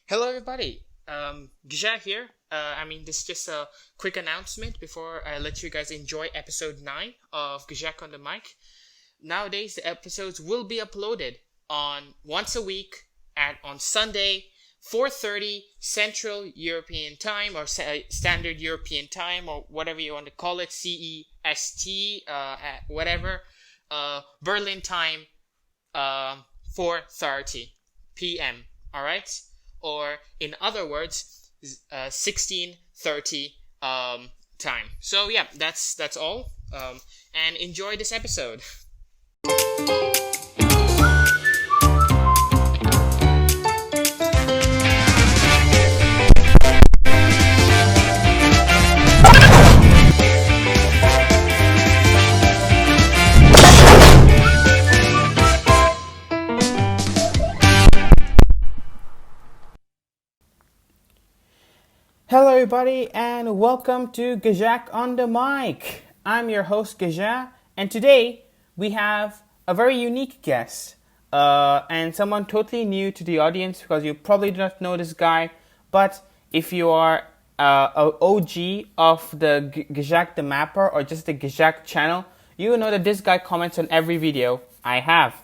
Hello, everybody. Ghjak here. This is just a quick announcement before I let you guys enjoy episode 9 of Ghjak on the mic. Nowadays, the episodes will be uploaded on once a week on Sunday, 4:30 Central European Time or Standard European Time or whatever you want to call it, CEST, whatever. Berlin time, 4:30 p.m. All right, or in other words, 16:30 time. So yeah, that's all. And enjoy this episode. Hello, everybody, and welcome to Ghjak on the mic. I'm your host, Ghjak, and today we have a very unique guest and someone totally new to the audience because you probably do not know this guy. But if you are an OG of the Ghjak the Mapper or just the Ghjak channel, you will know that this guy comments on every video I have.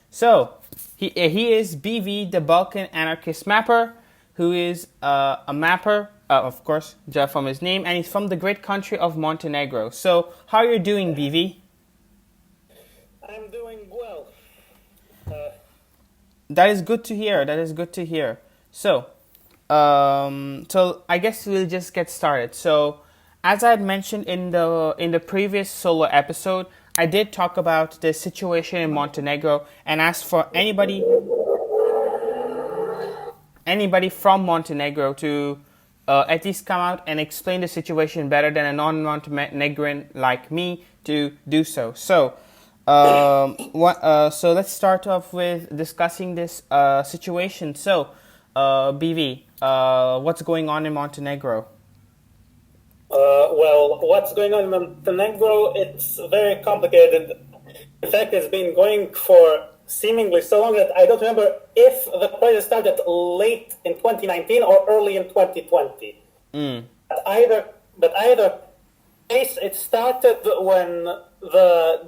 So he is BV, the Balkan Anarchist Mapper, who is a mapper, of course, from his name, and he's from the great country of Montenegro. So, how are you doing, BV? I'm doing well. That is good to hear. That is good to hear. So I guess we'll just get started. So, as I had mentioned in the previous solo episode, I did talk about the situation in Montenegro and asked for anybody from Montenegro to at least come out and explain the situation better than a non-Montenegrin like me to do so. So, so let's start off with discussing this situation. So, BV, what's going on in Montenegro? Well, what's going on in Montenegro, it's very complicated. In fact, it's been going for seemingly so long that I don't remember if the crisis started late in 2019 or early in 2020. But either case, it started when the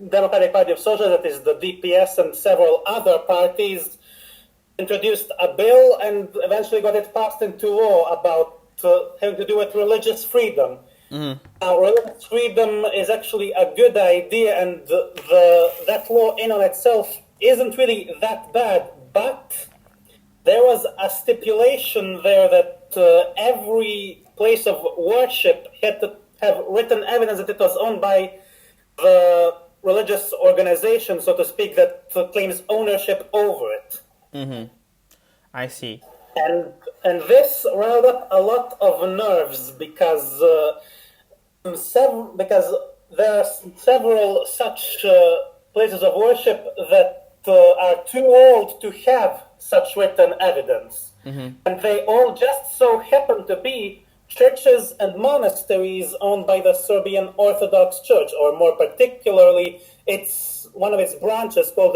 Democratic Party of Socialists, that is the DPS, and several other parties introduced a bill and eventually got it passed into law about having to do with religious freedom. Now, religious freedom is actually a good idea, and that law in on itself isn't really that bad, but there was a stipulation there that every place of worship had to have written evidence that it was owned by the religious organization, so to speak, that claims ownership over it. I see. And this riled up a lot of nerves because there are several such places of worship that are too old to have such written evidence. And they all just so happen to be churches and monasteries owned by the Serbian Orthodox Church, or more particularly, it's one of its branches called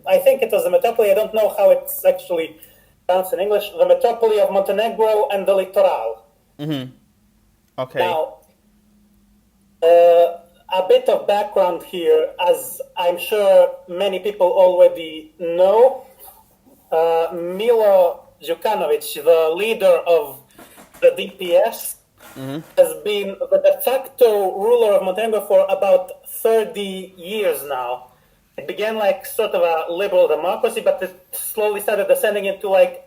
I think it was the Metropolis, I don't know how it's actually pronounced in English, the Metropolis of Montenegro and the Littoral. Okay. Now, a bit of background here, as I'm sure many people already know. Milo Djukanovic, the leader of the DPS, has been the de facto ruler of Montenegro for about 30 years now. It began like sort of a liberal democracy, but it slowly started descending into I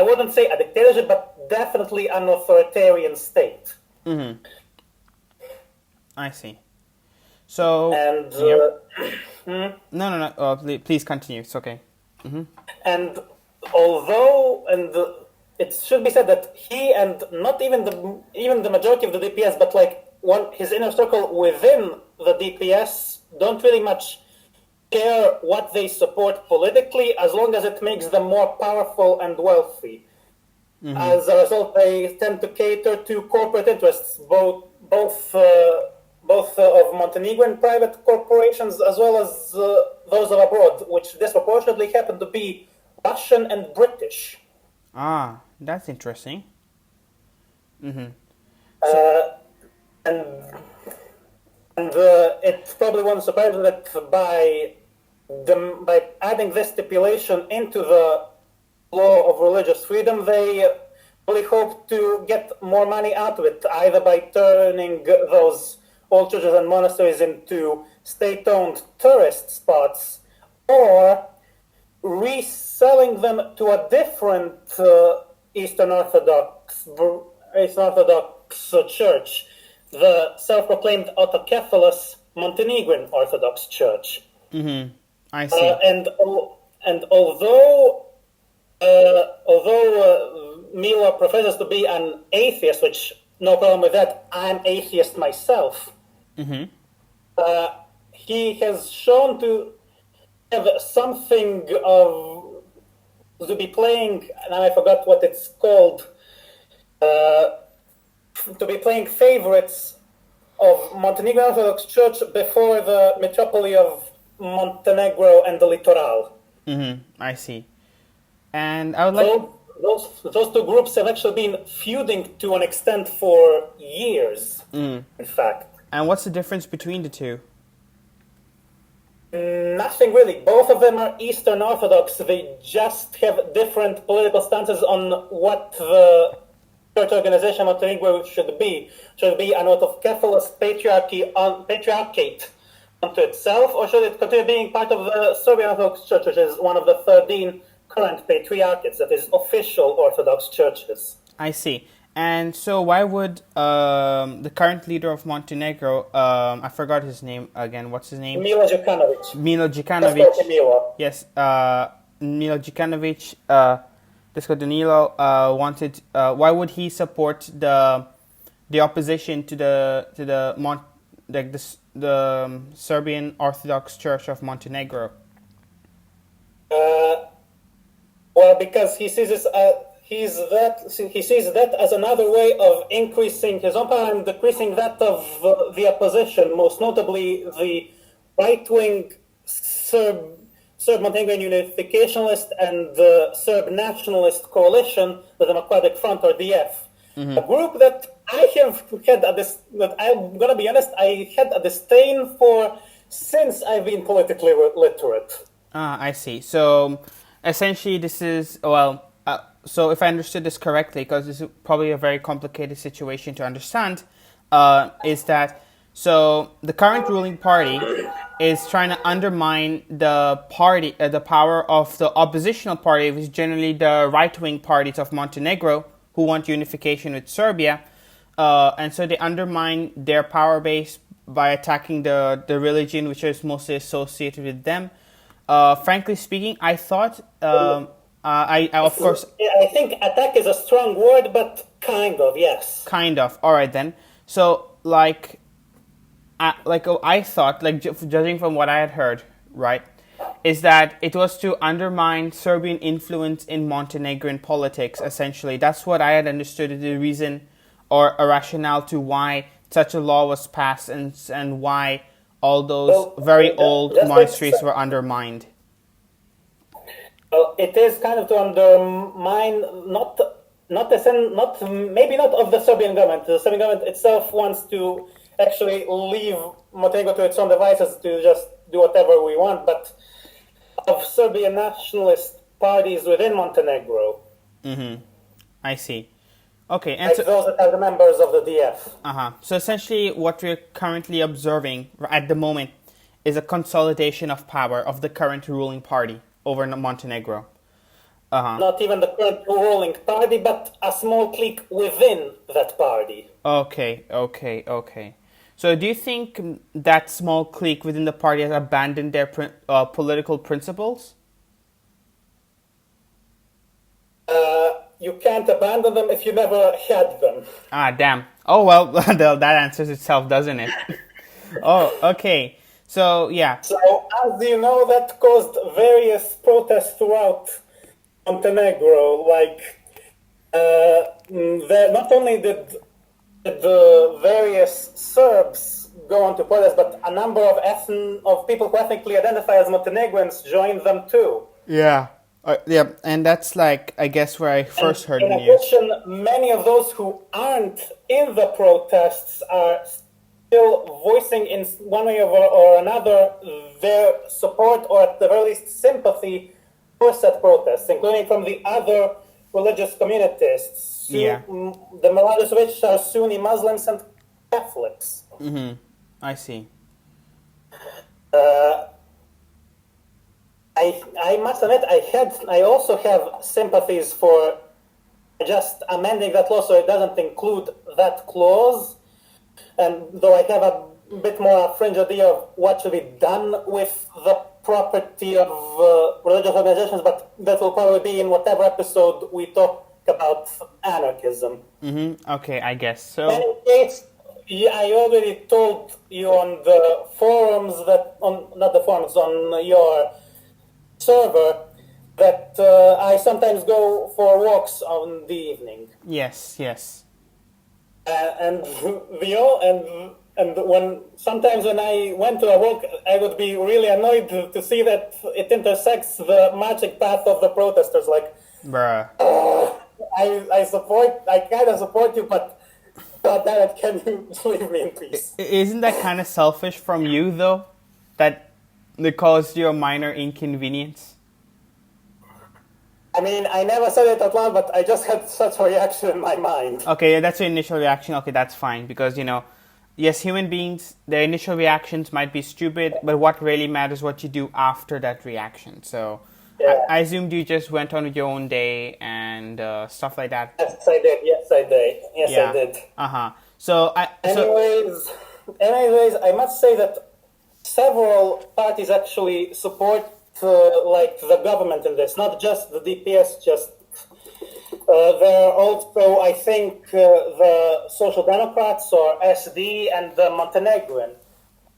wouldn't say a dictatorship, but definitely an authoritarian state. I see. So, And no. Please continue. It's okay. And it should be said that he and not even the majority of the DPS, but his inner circle within the DPS don't really much care what they support politically, as long as it makes them more powerful and wealthy. As a result, they tend to cater to corporate interests, both of Montenegrin private corporations as well as those of abroad, which disproportionately happen to be Russian and British. Ah, that's interesting. Mm-hmm. So, Uh, and it probably won't surprise you that by adding this stipulation into the law of religious freedom, they really hope to get more money out of it, either by turning those old churches and monasteries into state-owned tourist spots, or reselling them to a different Eastern Orthodox church, the self-proclaimed autocephalous Montenegrin Orthodox Church. mm-hmm. I see. And although Milo professes to be an atheist, which no problem with that, I'm atheist myself. Mm-hmm. He has shown to have something of to be playing, and I forgot what it's called. To be playing favorites of Montenegro Orthodox Church before the metropoly of Montenegro and the Littoral. Mm-hmm. I see. And I would like. Those two groups have actually been feuding to an extent for years, in fact. And what's the difference between the two? Nothing really. Both of them are Eastern Orthodox. They just have different political stances on what the church organization of Montenegro should be. Should it be an autocephalous patriarchate unto itself, or should it continue being part of the Serbian Orthodox Church, which is one of the 13 current patriarchates, that is, official Orthodox churches? I see. And so why would the current leader of Montenegro, I forgot his name again, what's his name? Milo Đukanović. Milo Let's Đukanović. go to Milo. Yes, Milo Đukanović, Disco Danilo wanted. Why would he support the opposition to the Serbian Orthodox Church of Montenegro? Well, because he sees this, he sees that as another way of increasing his own power and decreasing that of the opposition, most notably the right-wing Serb Montenegrin Unificationalist and the Serb Nationalist Coalition, the Democratic Front, or DF. Mm-hmm. A group that that I'm gonna be honest, I had a disdain for since I've been politically literate. I see. So essentially, this is so if I understood this correctly, because this is probably a very complicated situation to understand, is that so the current ruling party is trying to undermine the party, the power of the oppositional party, which is generally the right-wing parties of Montenegro, who want unification with Serbia, and so they undermine their power base by attacking the religion, which is mostly associated with them. Frankly speaking, I thought, I of course... I think attack is a strong word, but kind of, yes. Kind of. All right, then. So, I thought, judging from what I had heard, right, is that it was to undermine Serbian influence in Montenegrin politics, essentially. That's what I had understood as the reason or a rationale to why such a law was passed and why all those very old monasteries were undermined. Well, it is kind of to undermine maybe not of the Serbian government. The Serbian government itself wants to actually leave Montenegro to its own devices to just do whatever we want, but of Serbian nationalist parties within Montenegro. Mm-hmm. I see. Okay, and like those that are the members of the DF. So essentially, what we're currently observing at the moment is a consolidation of power of the current ruling party over Montenegro. Not even the current ruling party, but a small clique within that party. Okay. So do you think that small clique within the party has abandoned their political principles? You can't abandon them if you never had them. Ah, damn. Oh, well, that answers itself, doesn't it? Oh, okay. So, yeah. So, as you know, that caused various protests throughout Montenegro. Not only did the various Serbs go on to protest, but a number of people who ethnically identify as Montenegrins joined them too. Yeah. Yeah, and that's like, I guess, where I And first heard in the news. addition, many of those who aren't in the protests are still voicing in one way or another their support or at the very least sympathy for said protests, including from the other religious communities, Yeah. the majority of which are Sunni Muslims and Catholics. I see. Uh, I must admit, I also have sympathies for just amending that law so it doesn't include that clause. And though I have a bit more fringe idea of what should be done with the property of religious organizations, but that will probably be in whatever episode we talk about anarchism. Okay, I guess. In So, any case, I already told you on the forums that on not the forums on your server that I sometimes go for walks on the evening. yes, yes. And when sometimes when I went to a walk, I would be really annoyed to see that it intersects the marching path of the protesters. Like, Bruh. I kind of support you, but God damn it, can you leave me in peace? Isn't that kind of selfish from you, though? That it caused you a minor inconvenience? I mean, I never said it out loud, but I just had such a reaction in my mind. Okay, yeah, that's your initial reaction. Okay, that's fine. Because, yes, human beings, their initial reactions might be stupid, but what really matters is what you do after that reaction. So, Yeah. I assumed you just went on with your own day and stuff like that. Yes, I did. Yes, I did. Yes, Yeah. I did. So, Anyways, I must say that several parties actually support like the government in this, not just the DPS. There are also, I think, the Social Democrats or SD and the Montenegrin,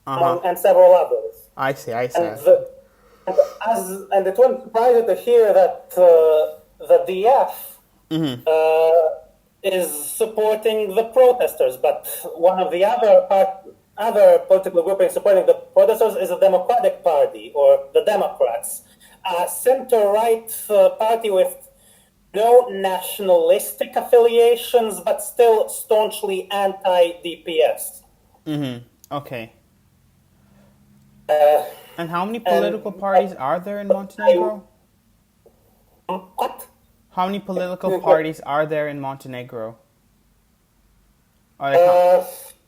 and several others. I see, I see. And and it wouldn't surprise you to hear that the DF is supporting the protesters, but one of the other political groupings supporting the protesters is the Democratic Party, or the Democrats, a center-right party with no nationalistic affiliations, but still staunchly anti-DPS. Okay. And how many political parties are there in Montenegro? What? How many political parties are there in Montenegro? Are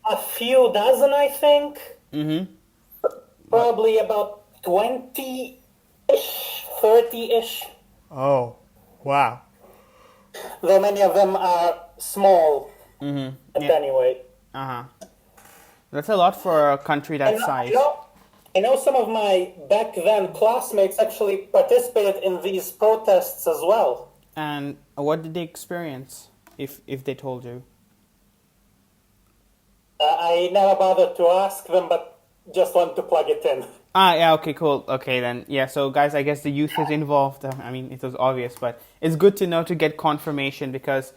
A few dozen, I think. Probably about 20-ish, 30-ish. Oh, wow. Though many of them are small. But anyway. That's a lot for a country that size. I know some of my back then classmates actually participated in these protests as well. And what did they experience, if they told you? I never bothered to ask them, but just want to plug it in. Yeah, okay, cool. Okay, then. Yeah, so guys, I guess the youth is involved. I mean, it was obvious, but it's good to know to get confirmation because,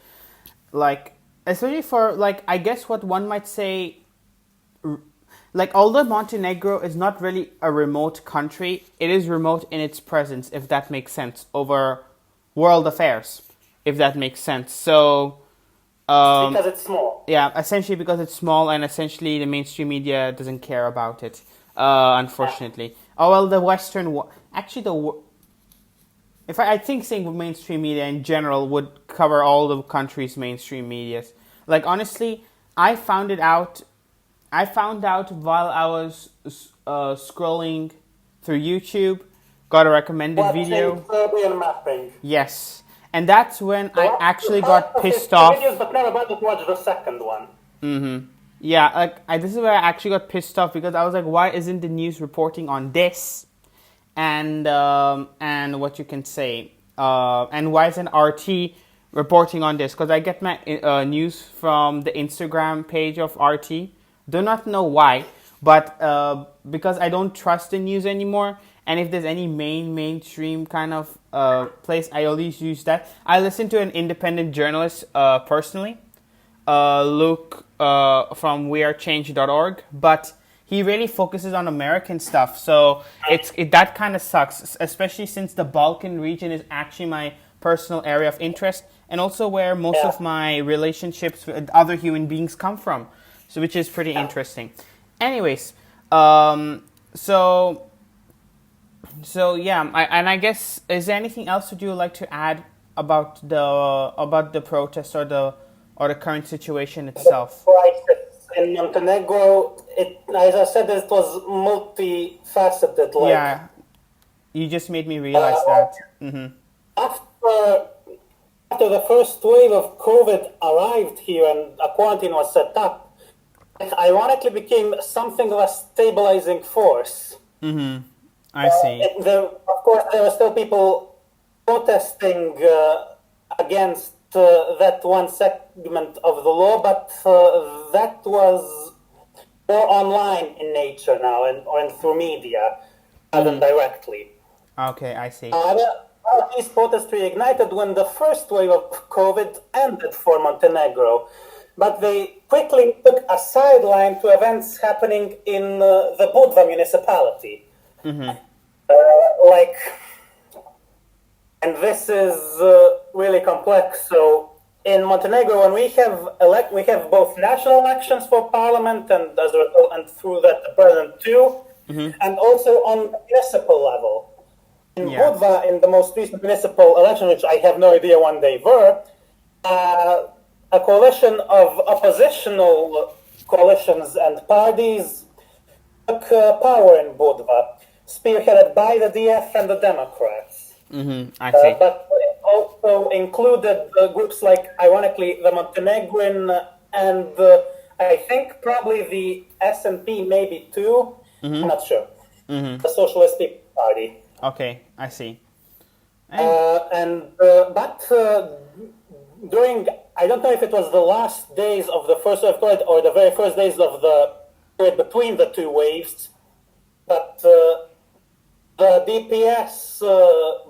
like, especially for, like, I guess what one might say, like, although Montenegro is not really a remote country, it is remote in its presence, if that makes sense, over world affairs, if that makes sense. So, because it's small. yeah, essentially because it's small and essentially the mainstream media doesn't care about it, unfortunately. Oh, well, the Western... Actually, I think saying mainstream media in general would cover all the country's mainstream medias. Like, honestly, I found out while I was scrolling through YouTube, got a recommended video. Serbian mapping. Yes. And that's when I actually got pissed off. Videos, but never bothered to watch the second one. Yeah, like this is where I actually got pissed off because I was like, why isn't the news reporting on this? And what you can say, and why isn't RT reporting on this? Because I get my news from the Instagram page of RT. Do not know why, but because I don't trust the news anymore. And if there's any mainstream kind of place, I always use that. I listen to an independent journalist personally, Luke from wearechange.org, but he really focuses on American stuff. So that kind of sucks, especially since the Balkan region is actually my personal area of interest, and also where most of my relationships with other human beings come from. So which is pretty interesting. Anyways, so yeah, I guess, is there anything else that you would like to add about the protest or the current situation itself? The crisis in Montenegro, as I said, it was multifaceted. Yeah, you just made me realize that. Mm-hmm. After the first wave of COVID arrived here and a quarantine was set up, it ironically became something of a stabilizing force. Mm-hmm. I see. Of course, there were still people protesting against that one segment of the law, but that was more online in nature now and through media rather than directly. Okay, I see. These protests reignited when the first wave of COVID ended for Montenegro, but they quickly took a sideline to events happening in the Budva municipality. Mm-hmm. And this is really complex. So in Montenegro, when we have both national elections for parliament and as a result, and through that the president too, and also on municipal level. In Budva, in the most recent municipal election, which I have no idea when they were, a coalition of oppositional coalitions and parties took power in Budva, spearheaded by the DF and the Democrats. Mm-hmm. I see. But it also included groups like, ironically, the Montenegrin and I think probably the SNP maybe too. I'm not sure. The Socialist People's Party. Okay, I see. During, I don't know if it was the last days of the first wave of COVID or the very first days of the period between the two waves, but the DPS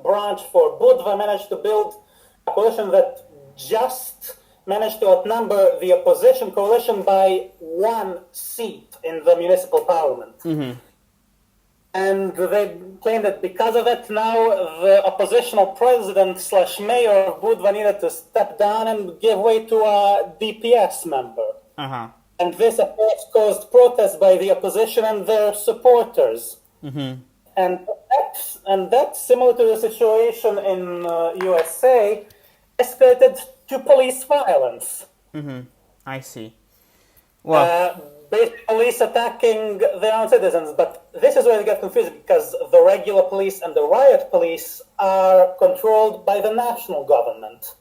branch for Budva managed to build a coalition that just managed to outnumber the opposition coalition by 1 seat in the municipal parliament. Mm-hmm. And they claim that because of it, now the oppositional president / mayor of Budva needed to step down and give way to a DPS member. Uh-huh. And this, of course, caused protests by the opposition and their supporters. Mm-hmm. And that's similar to the situation in USA, escalated to police violence. Mm-hmm. I see. Well, police attacking their own citizens, but this is where it gets confusing because the regular police and the riot police are controlled by the national government.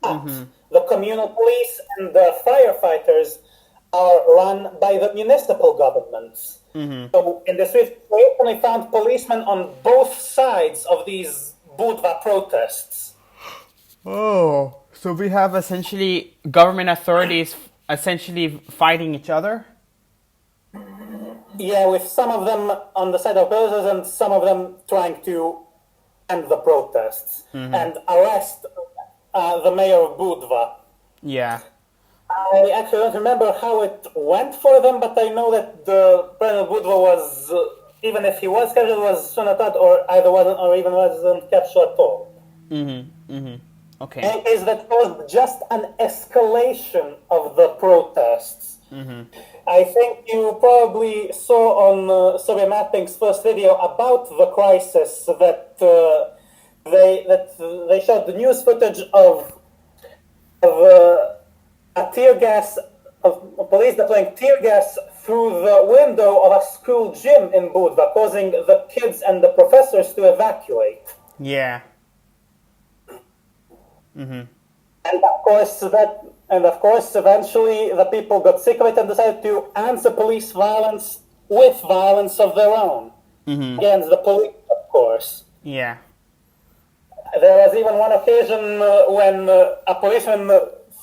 But the communal police and the firefighters are run by the municipal governments. So in the streets, we openly found policemen on both sides of these Budva protests. Oh, so we have essentially government authorities essentially fighting each other? Yeah, with some of them on the side of protesters and some of them trying to end the protests and arrest the mayor of Budva. Yeah. I actually don't remember how it went for them, but I know that the president of Budva was, even if he was captured, was soon attacked or either wasn't or even wasn't captured at all. Okay. And is that caused just an escalation of the protests. I think you probably saw on Survey Mapping's first video about the crisis that they showed the news footage of a tear gas, of police deploying tear gas through the window of a school gym in Budva, causing the kids and the professors to evacuate. Yeah. And of course, eventually the people got sick of it and decided to answer police violence with violence of their own against the police, of course. Yeah. There was even one occasion when a policeman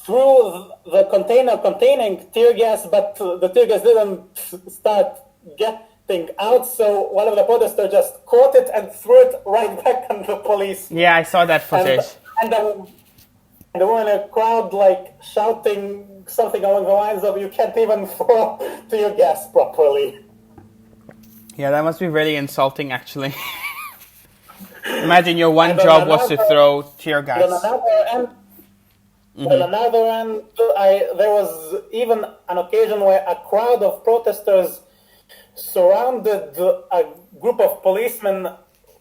threw the container containing tear gas, but the tear gas didn't start getting out, so one of the protesters just caught it and threw it right back on the police. Yeah, I saw that footage. And there were in a crowd, like, shouting something along the lines of, "You can't even throw tear gas properly." Yeah, that must be really insulting, actually. Imagine your one And on job was to another, throw tear and on gas. another end, on another end, there was even an occasion where a crowd of protesters surrounded a group of policemen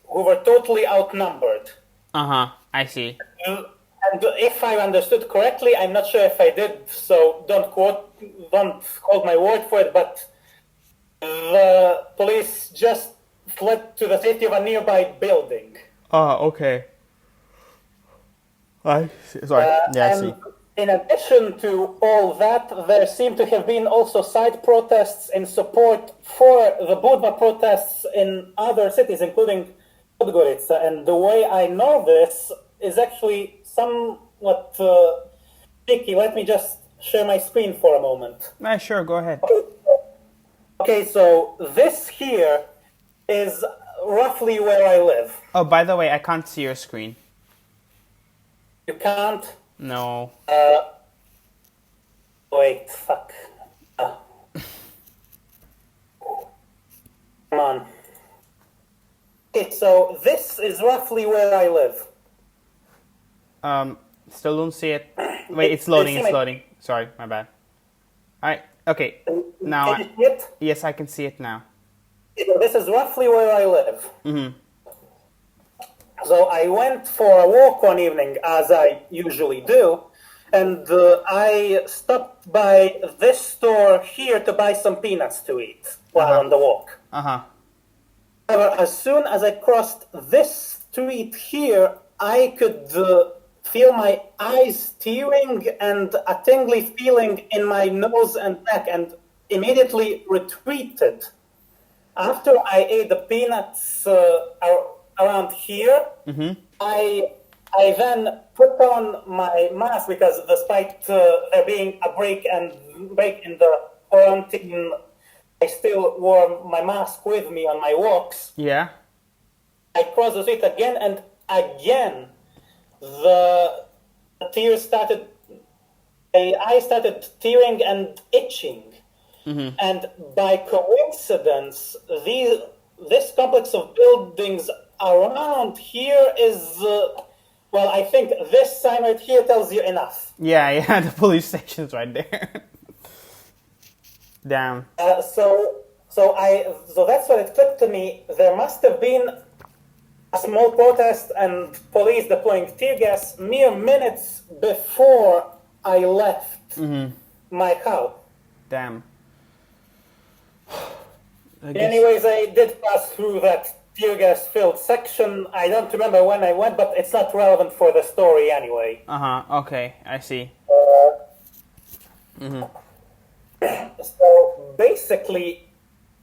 who were totally outnumbered. Uh-huh, I see. And if I understood correctly, I'm not sure if I did, so don't hold my word for it, but the police just fled to the safety of a nearby building. Oh, okay. I see. Sorry. Yeah, I see. And in addition to all that, there seem to have been also side protests in support for the Budva protests in other cities, including Podgorica. And the way I know this is actually somewhat tricky. Let me just share my screen for a moment. Sure, go ahead. Okay, so this here is roughly where I live. Oh, by the way, I can't see your screen. You can't. No. Wait, fuck. Come on. Okay, so this is roughly where I live. Still don't see it. Wait, it's loading, it's loading. Sorry, my bad. Alright, okay. Now, Can you see it? yes, I can see it now. This is roughly where I live. So I went for a walk one evening, as I usually do, and I stopped by this store here to buy some peanuts to eat while on the walk. Uh-huh. However, as soon as I crossed this street here, I could feel my eyes tearing and a tingly feeling in my nose and neck, and immediately retreated. After I ate the peanuts around here, I then put on my mask because despite there being a break in the quarantine, I still wore my mask with me on my walks. Yeah. I crossed the street again, and again, the tears started. I started tearing and itching, and by coincidence, this complex of buildings around here is. Well, I think this sign right here tells you enough. Yeah, the police station's right there. Damn. So that's what it clicked to me. There must have been a small protest and police deploying tear gas mere minutes before I left my house. Damn. Anyways, I did pass through that tear gas filled section. I don't remember when I went, but it's not relevant for the story anyway. Uh-huh, okay, I see. So basically,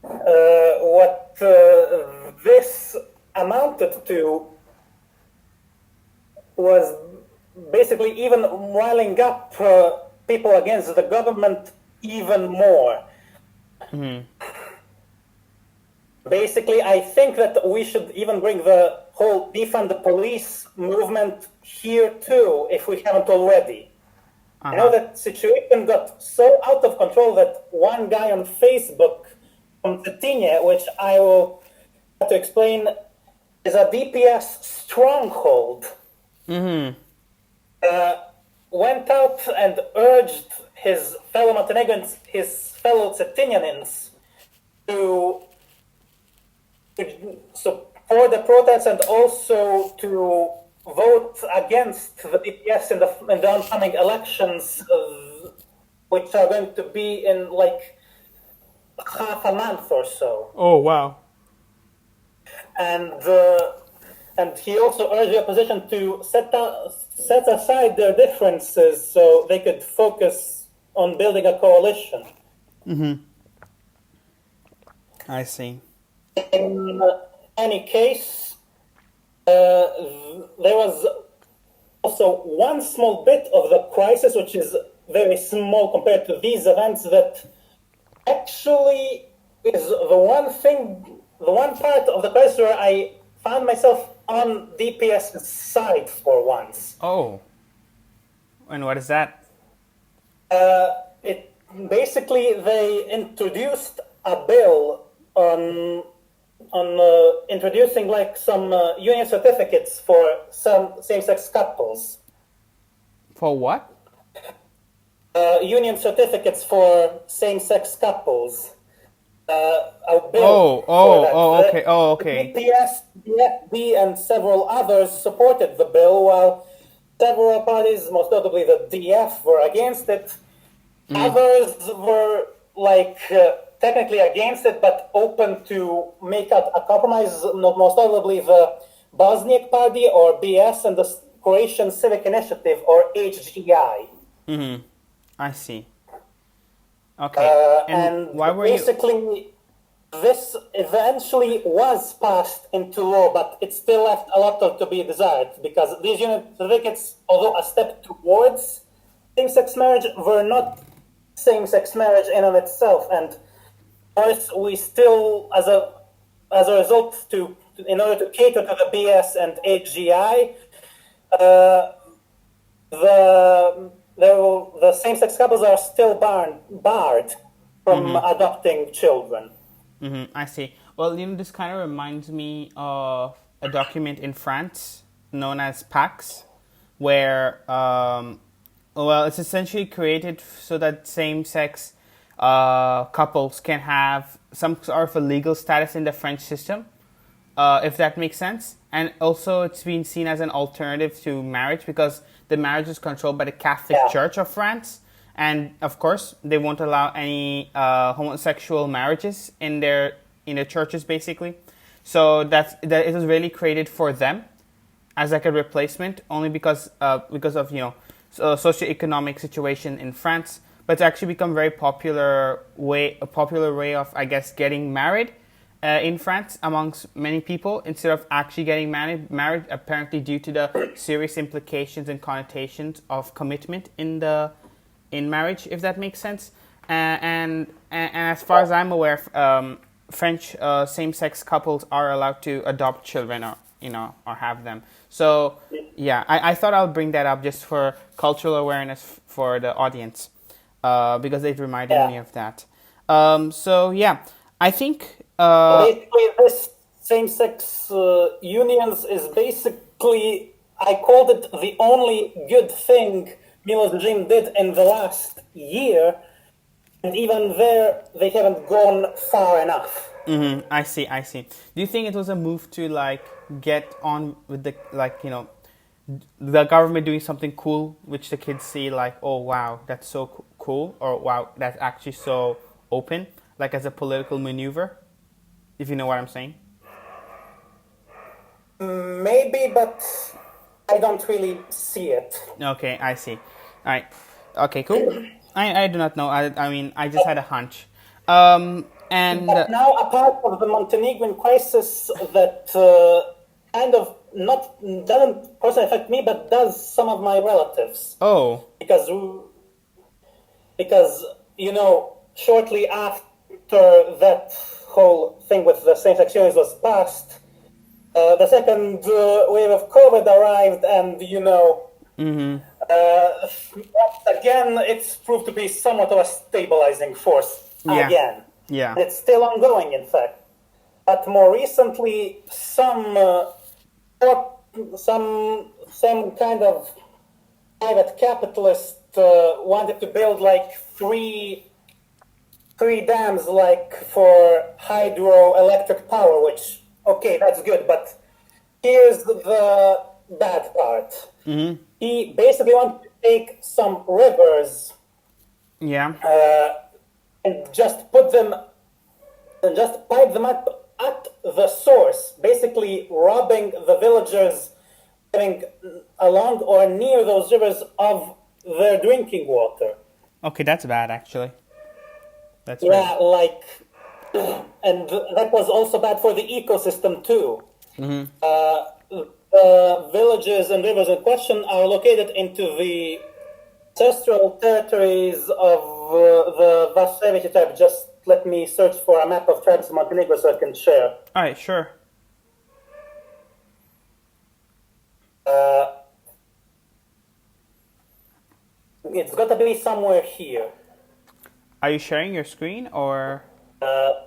what this amounted to was basically even riling up people against the government even more. Basically, I think that we should even bring the whole defund the police movement here too, if we haven't already. I know that situation got so out of control that one guy on Facebook from Cetinje, which I will have to explain, is a DPS stronghold, went out and urged his fellow Montenegrins, his fellow Cetinjanins, to support the protests and also to vote against the DPS in the oncoming elections, which are going to be in like half a month or so. Oh, wow. And he also urged the opposition to set aside their differences so they could focus on building a coalition. I see. In any case, there was also one small bit of the crisis, which is very small compared to these events, that actually is the one part of the crisis where I found myself on DPS's side for once. Oh. And what is that? It basically, they introduced a bill on introducing like some union certificates for some same-sex couples. For what? Union certificates for same-sex couples. A bill for that. Okay. Oh, The okay. DPS, the FD, and several others supported the bill, while several parties, most notably the DF, were against it. Others were like technically against it, but open to make a compromise. Most notably the Bosniak Party or BS and the Croatian Civic Initiative or HGI. I see. Okay. And And why were you? basically, this eventually was passed into law, but it still left a lot to be desired because these unit certificates, although a step towards same-sex marriage, were not same-sex marriage in of itself. And first, we still, as a result, in order to cater to the BS and HGI, the same-sex couples are still barred from adopting children. I see. Well, this kind of reminds me of a document in France known as PAX, where, well, it's essentially created so that same-sex couples can have some sort of a legal status in the French system, if that makes sense. And also, it's been seen as an alternative to marriage because the marriage is controlled by the Catholic Church of France. And of course, they won't allow any homosexual marriages in their churches, basically. So that it was really created for them as like a replacement, only because of socioeconomic situation in France. But it's actually become a popular way of, I guess, getting married in France amongst many people instead of actually getting married. Apparently, due to the serious implications and connotations of commitment in marriage, if that makes sense. And as far as I'm aware, French same-sex couples are allowed to adopt children or have them. So yeah, I thought I'll bring that up just for cultural awareness for the audience, because it reminded me of that. So yeah, I think basically this same-sex unions is basically, I called it the only good thing Milo's regime did in the last year, and even there they haven't gone far enough. I see. Do you think it was a move to get on with the government doing something cool, which the kids see oh wow, that's so cool, or wow, that's actually so open, as a political maneuver, if you know what I'm saying? Maybe, but I don't really see it. Okay, I see. All right. Okay, cool. I do not know. I mean, I just had a hunch. And But now, a part of the Montenegrin crisis that kind of not doesn't personally affect me, but does some of my relatives. Oh. Because shortly after that whole thing with the same-sex unions was passed, the second wave of COVID arrived, and again, it's proved to be somewhat of a stabilizing force. Again. Yeah. And it's still ongoing, in fact. But more recently, some kind of private capitalist wanted to build three dams for hydroelectric power, which, okay, that's good, but here's the bad part. Mm-hmm. He basically wanted to take some rivers and just pipe them up at the source, basically robbing the villagers living along or near those rivers of their drinking water. Okay, that's bad, actually. That's and that was also bad for the ecosystem too. Mm-hmm. The villages and rivers in question are located into the ancestral territories of the Vasevici tribe. Just let me search for a map of tribes in Montenegro so I can share. All right, sure. It's got to be somewhere here. Are you sharing your screen or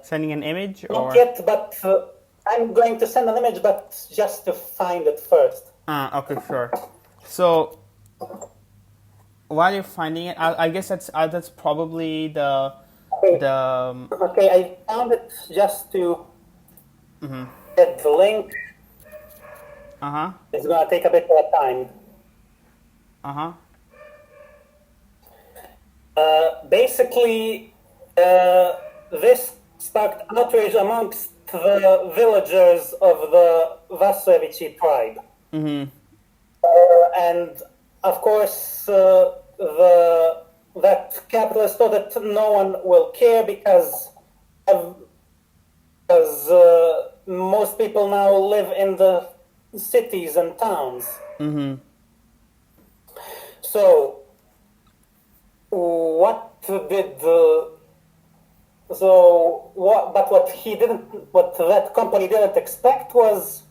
sending an image? Not yet, but I'm going to send an image, but just to find it first. Okay, sure. So while you're finding it, I guess that's probably Okay, the okay, I found it just to get the link. uh-huh. It's going to take a bit more time. Uh-huh. Basically, this sparked outrage amongst the villagers of the Vasovici tribe. And of course, that capitalists thought that no one will care because most people now live in the cities and towns. So what did what that company didn't expect was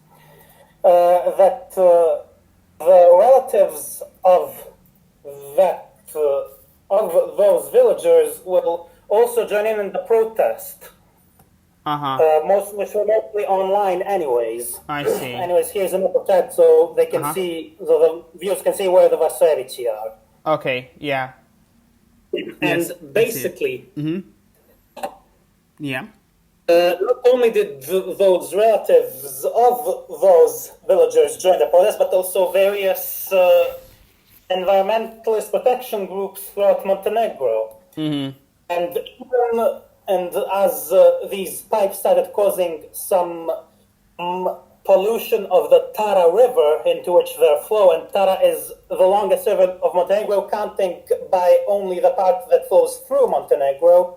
that the relatives of those villagers will also join in the protest. Which were mostly online, anyways. I see. Anyways, here's a map of chat so they can see, so the viewers can see where the Vasovici are. Okay, yeah. And Yes, basically, yeah. not only did those relatives of those villagers join the protest, but also various environmentalist protection groups throughout Montenegro. And as these pipes started causing some pollution of the Tara River into which they flow, and Tara is the longest river of Montenegro, counting by only the part that flows through Montenegro.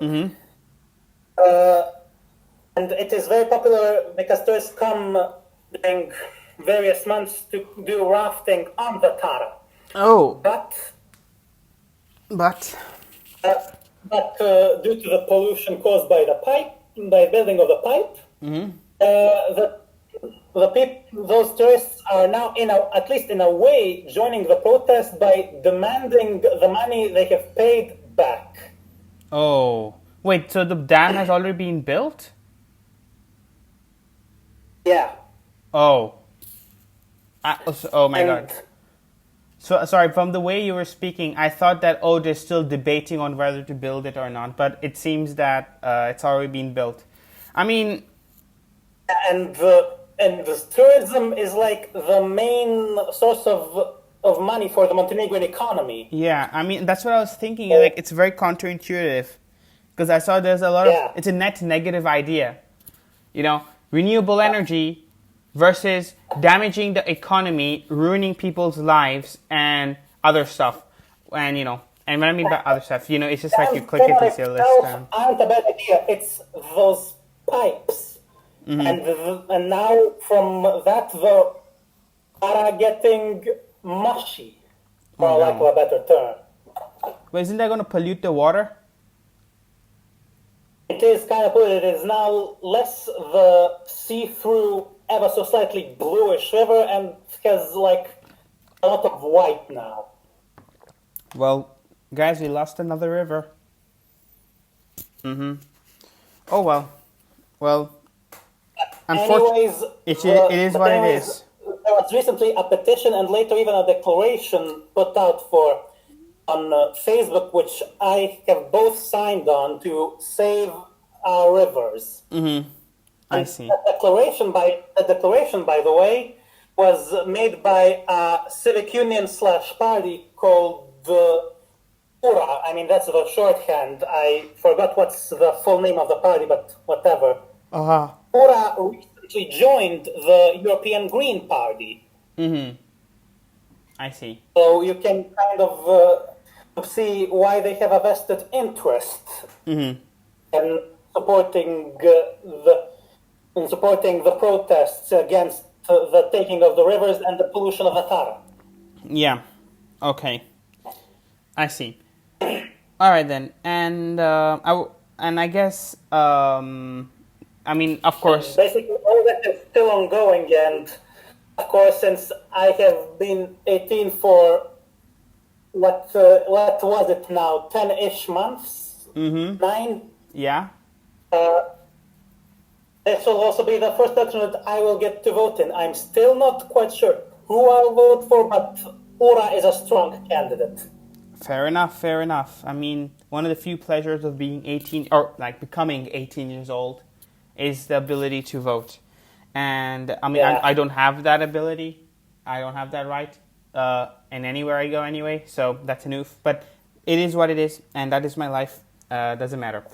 And it is very popular because tourists come during various months to do rafting on the Tara. Oh. But due to the pollution caused by the pipe, by building of the pipe, those tourists are now, at least in a way, joining the protest by demanding the money they have paid back. Oh. Wait, so the dam has already been built? Yeah. Oh. Oh my god. So sorry, from the way you were speaking, I thought that they're still debating on whether to build it or not, but it seems that it's already been built. I mean, and the tourism is like the main source of money for the Montenegrin economy. Yeah, I mean that's what I was thinking. Like it's very counterintuitive because I saw there's a lot of it's a net negative idea. You know, renewable energy versus damaging the economy, ruining people's lives, and other stuff. And, you know, and what I mean by other stuff, you know, it's just like you click it and see a list. Aren't a bad idea. It's those pipes. And now from that, the are getting mushy, for lack of a better term. But isn't that going to pollute the water? It is kind of polluted. It is now less the see-through, ever so slightly bluish river, and it has like a lot of white now. Well, guys, we lost another river. Oh well. Well, unfortunately, it is what it is. There was recently a petition and later even a declaration put out on Facebook, which I have both signed on to save our rivers. I see. The declaration, by the way, was made by a civic union / party called URA. I mean, that's the shorthand. I forgot what's the full name of the party, but whatever. URA recently joined the European Green Party. I see. So you can kind of see why they have a vested interest in supporting the protests against the taking of the rivers and the pollution of the Tara. Yeah. Okay. I see. All right then, and I guess I mean, of course. Basically, all that is still ongoing, and of course, since I have been 18 for what was it now, 10-ish months, 9. Yeah. This will also be the first election that I will get to vote in. I'm still not quite sure who I'll vote for, but Ura is a strong candidate. Fair enough, fair enough. I mean, one of the few pleasures of being 18, or like becoming 18 years old, is the ability to vote. And I mean, Yeah. I don't have that ability. I don't have that right. And anywhere I go anyway, so that's an oof. But it is what it is, and that is my life. Doesn't matter.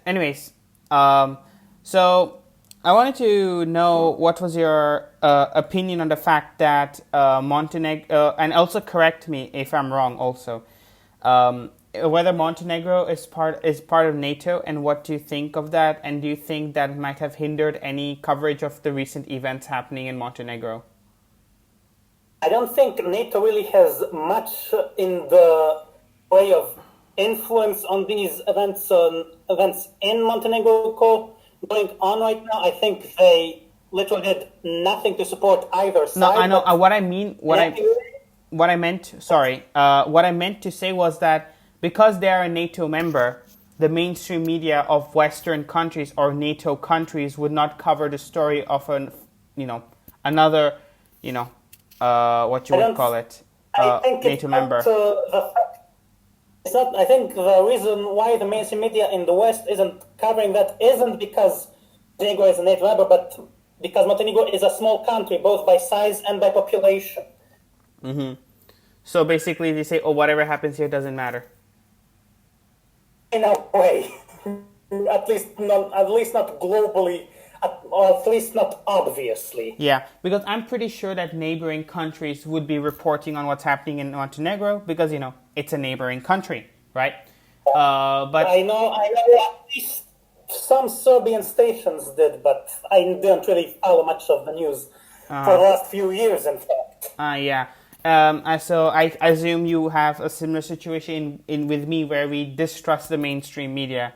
Anyways, so I wanted to know what was your opinion on the fact that Montenegro, and also correct me if I'm wrong also, whether Montenegro is part of NATO, and what do you think of that, and do you think that might have hindered any coverage of the recent events happening in Montenegro? I don't think NATO really has much in the way of influence on these events in Montenegro going on right now. I think they literally did nothing to support either side. No, I know what I mean. What I meant. Sorry, what I meant to say was that because they are a NATO member, the mainstream media of Western countries or NATO countries would not cover the story of another, what you would call it, I think NATO member. It's not. I think the reason why the mainstream media in the West isn't covering that isn't because Montenegro is a NATO member, but because Montenegro is a small country, both by size and by population. Mm-hmm. So basically, they say, "Oh, whatever happens here doesn't matter." In a way, at least not globally, or at least not obviously. Yeah, because I'm pretty sure that neighboring countries would be reporting on what's happening in Montenegro because it's a neighboring country, right? But I know at least some Serbian stations did, but I didn't really follow much of the news for the last few years, in fact. Yeah. So I assume you have a similar situation with me where we distrust the mainstream media.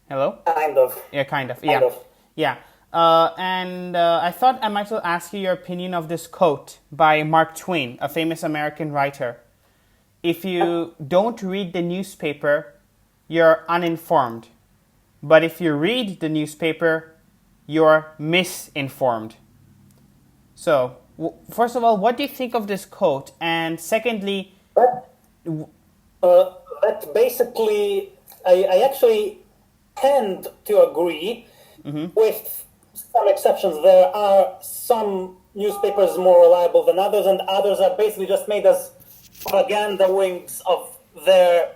Hello? Kind of. Yeah, kind of. Yeah. Yeah. And I thought I might as well ask you your opinion of this quote by Mark Twain, a famous American writer. If you don't read the newspaper, you're uninformed. But if you read the newspaper, you're misinformed. So, first of all, what do you think of this quote? And secondly... That basically, I actually tend to agree with some exceptions. There are some newspapers more reliable than others, and others are basically just made as propaganda wings of their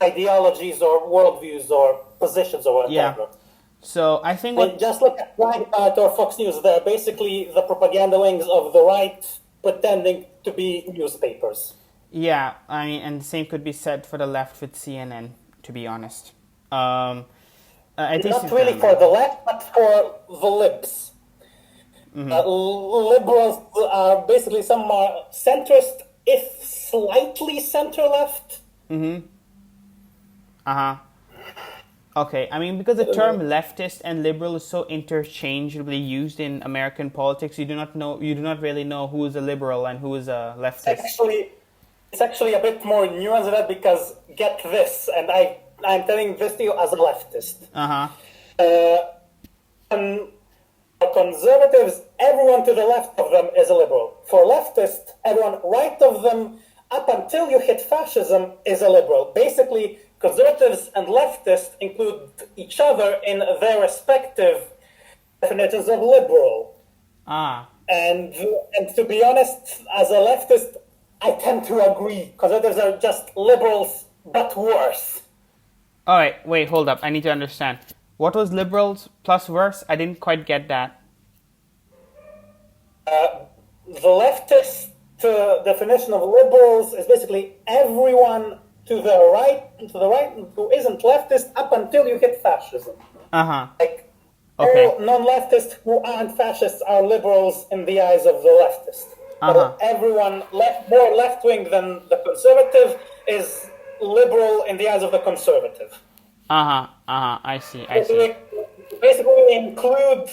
ideologies or worldviews or positions or whatever. Yeah. So I think just look at Breitbart or Fox News. They're basically the propaganda wings of the right pretending to be newspapers. Yeah, I mean, and the same could be said for the left with CNN, to be honest. Not really for the left, but for the libs. Liberals are basically some are centrist, if slightly center-left. Okay, I mean, because the term leftist and liberal is so interchangeably used in American politics, you do not really know who is a liberal and who is a leftist. It's actually a bit more nuanced than that, because get this, and I'm telling this to you as a leftist. For conservatives, everyone to the left of them is a liberal. For leftists, everyone right of them, up until you hit fascism, is a liberal. Basically, conservatives and leftists include each other in their respective definitions of liberal. And to be honest, as a leftist, I tend to agree. Conservatives are just liberals, but worse. All right, wait, hold up. I need to understand. What was liberals plus worse? I didn't quite get that. The leftist definition of liberals is basically everyone to the right who isn't leftist up until you hit fascism. Like, all non-leftists who aren't fascists are liberals in the eyes of the leftist. But everyone more left-wing than the conservative is liberal in the eyes of the conservative. I see. Basically, we include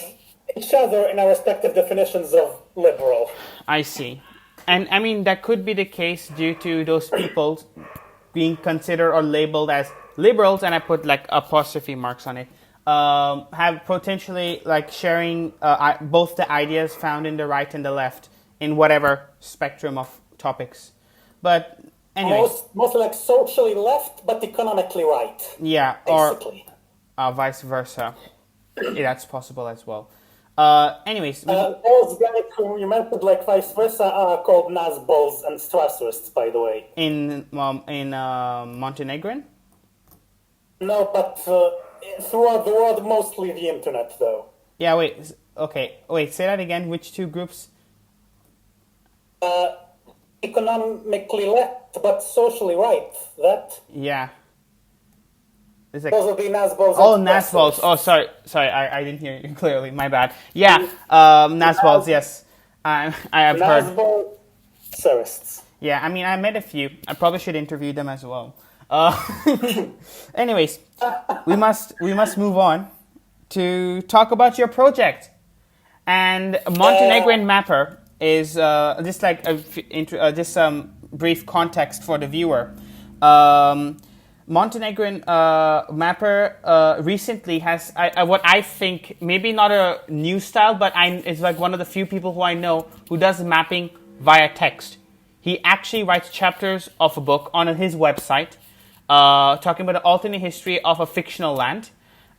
each other in our respective definitions of liberal. I see. And I mean, that could be the case due to those people being considered or labeled as liberals, and I put like apostrophe marks on it, have potentially like sharing both the ideas found in the right and the left in whatever spectrum of topics. But anyway, Mostly like socially left, but economically right. yeah, Basically. or vice versa. That's possible as well. Anyways, Those guys who you mentioned, like vice versa, are called Nazbols and Strasserists, by the way. in Montenegrin. No, but throughout the world, mostly the internet, though. Yeah, wait. Okay, wait. Say that again. Which two groups? Economically left, but socially right. That. Yeah. It's like, Those will be Nazbols. oh, and Nazbols. Strasserists. Oh, sorry. I didn't hear you clearly. My bad. Yeah. Nazbols. Yes. I have heard. Nazbol Strasserists. Yeah. I mean, I met a few. I probably should interview them as well. Anyways, we must move on to talk about your project. And Montenegrin Mapper is just like just some brief context for the viewer. Montenegrin Mapper recently has what I think maybe not a new style, but it's like one of the few people who I know who does mapping via text. He actually writes chapters of a book on his website, talking about the alternate history of a fictional land.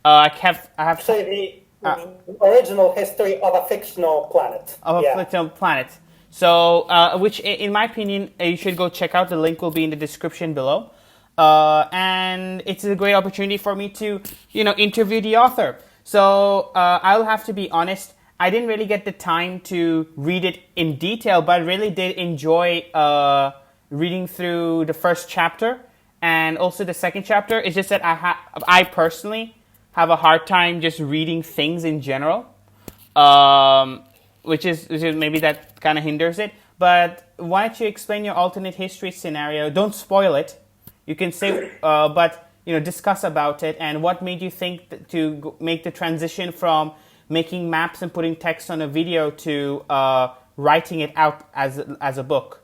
I have Say the original history of a fictional planet. of a fictional planet. So, which in my opinion, you should go check out. The link will be in the description below. And it's a great opportunity for me to, interview the author. So I'll have to be honest. I didn't really get the time to read it in detail, but I really did enjoy reading through the first chapter and also the second chapter. It's just that I personally have a hard time just reading things in general, which is maybe that kind of hinders it. But why don't you explain your alternate history scenario? Don't spoil it. You can say, but discuss about it and what made you think to make the transition from making maps and putting text on a video to writing it out as a book.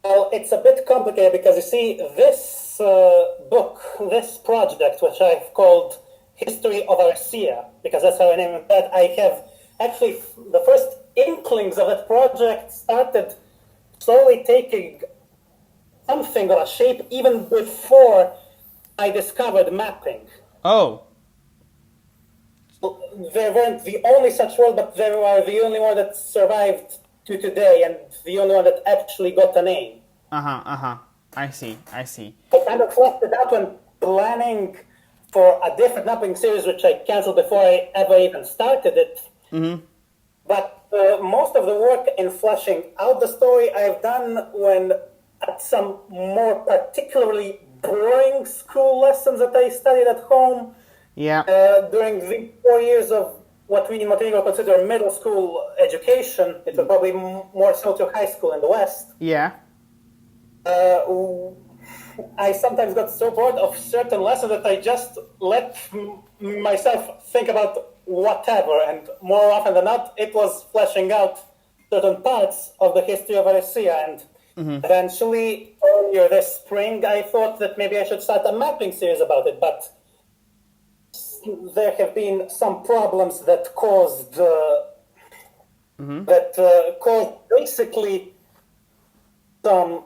Well, it's a bit complicated because you see, this book, this project, which I've called History of Arcia, because that's how I named it, I have actually, the first inklings of that project started slowly taking something of a shape even before I discovered mapping. Oh. They weren't the only such world, but they were the only one that survived to today and the only one that actually got a name. I see. I kind of left it out when planning for a different mapping series, which I canceled before I ever even started it. Mm-hmm. But most of the work in fleshing out the story I've done when at some more particularly boring school lessons that I studied at home. Yeah. During the 4 years of what we in Montenegro consider middle school education, it was probably more so to high school in the West. Yeah. I sometimes got so bored of certain lessons that I just let myself think about whatever, and more often than not, it was fleshing out certain parts of the history of Arcia, and eventually, earlier this spring, I thought that maybe I should start a mapping series about it, but there have been some problems that caused caused basically some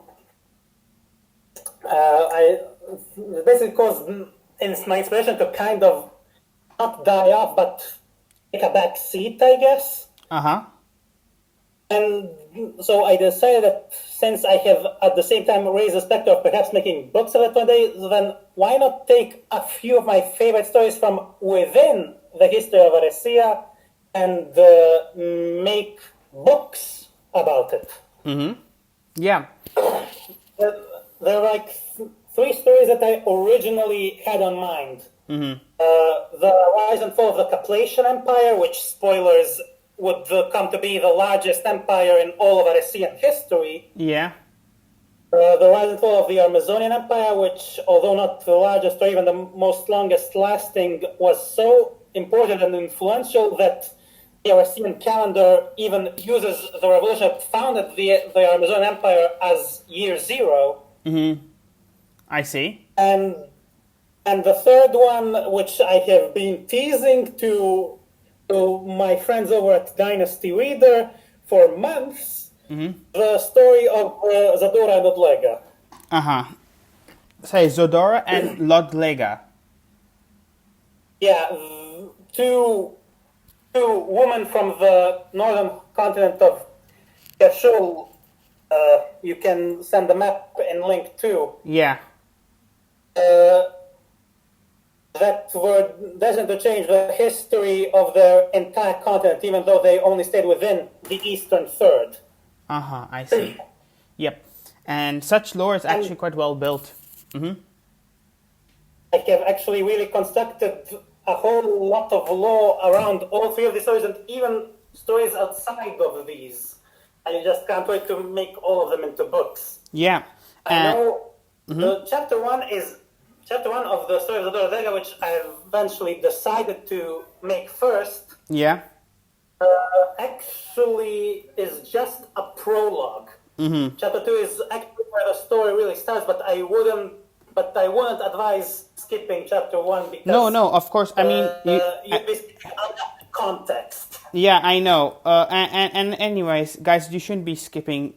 basically caused my inspiration to kind of not die off, but take a back seat, I guess. And so I decided that since I have at the same time raised the specter of perhaps making books of it one day, then why not take a few of my favorite stories from within the history of Arcia and make books about it? Yeah. There are like three stories that I originally had on mind. The rise and fall of the Capetian Empire, which, spoilers, would come to be the largest empire in all of Arician history. Yeah. The rise and fall of the Armazonian Empire, which, although not the largest or even the most longest lasting, was so important and influential that the Arician calendar even uses the revolution that founded the Armazonian Empire as year zero. I see. And And the third one, which I have been teasing to my friends over at Dynasty Reader for months, the story of Zadora and Odlega. Uh-huh. Say Zodora and Lodlega. Yeah, two women from the northern continent of Kashul. You can send the map and link to. Yeah. That were destined to change the history of their entire continent, even though they only stayed within the eastern third. Uh-huh, I see. Yep. And such lore is actually quite well built. I have actually really constructed a whole lot of lore around all three of these stories, and even stories outside of these. I just can't wait to make all of them into books. Yeah. I know the chapter one of the story of the Dora, which I eventually decided to make first. Yeah. Actually is just a prologue. Chapter 2 is actually where the story really starts, but I wouldn't advise skipping chapter 1 because No, of course. I mean, you basically out of context. yeah, I know. And anyways, guys, you shouldn't be skipping